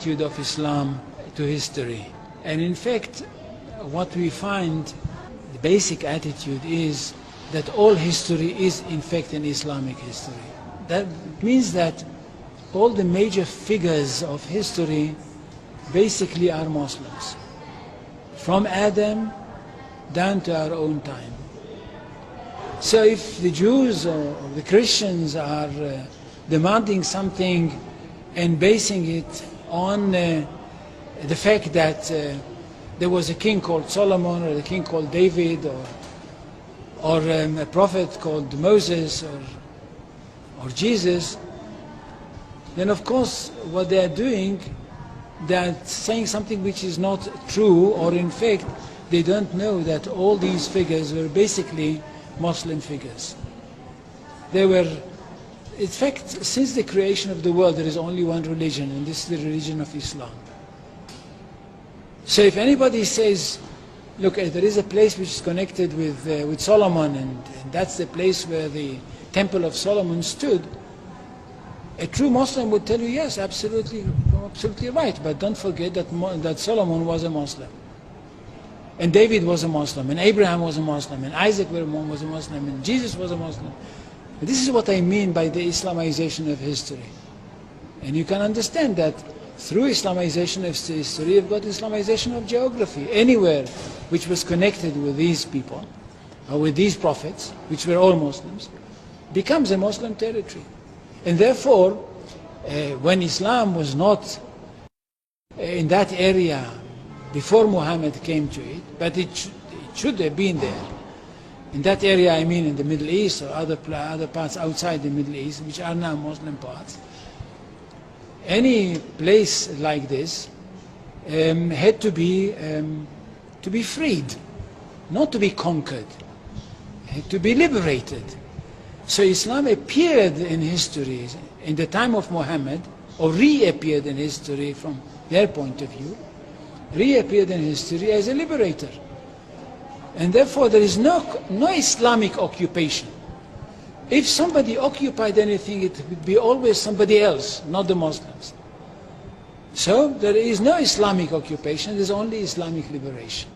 attitude of Islam to history. And in fact, what we find, the basic attitude is that all history is in fact an Islamic history. That means that all the major figures of history basically are Muslims, from Adam down to our own time. So if the Jews or the Christians are demanding something and basing it on the fact that there was a king called Solomon, or a king called David, or a prophet called Moses, or Jesus, then of course what they are doing, they're saying something which is not true, or in fact they don't know that all these figures were basically Muslim figures. They were, in fact, since the creation of the world there is only one religion, and this is the religion of Islam. So if anybody says, look, there is a place which is connected with Solomon, and that's the place where the Temple of Solomon stood, a true Muslim would tell you, yes, absolutely right, but don't forget that Solomon was a Muslim, and David was a Muslim, and Abraham was a Muslim, and Isaac was a Muslim, and Jesus was a Muslim. This is what I mean by the Islamization of history. And you can understand that through Islamization of history, you've got Islamization of geography. Anywhere which was connected with these people, or with these prophets, which were all Muslims, becomes a Muslim territory. And therefore, when Islam was not in that area before Muhammad came to it, but it should have been there. In that area, I mean in the Middle East or other parts outside the Middle East, which are now Muslim parts. Any place like this had to be freed, not to be conquered, had to be liberated. So Islam appeared in history in the time of Muhammad, or reappeared in history from their point of view, reappeared in history as a liberator. And therefore there is no Islamic occupation. If somebody occupied anything, it would be always somebody else, not the Muslims. So there is no Islamic occupation, there is only Islamic liberation.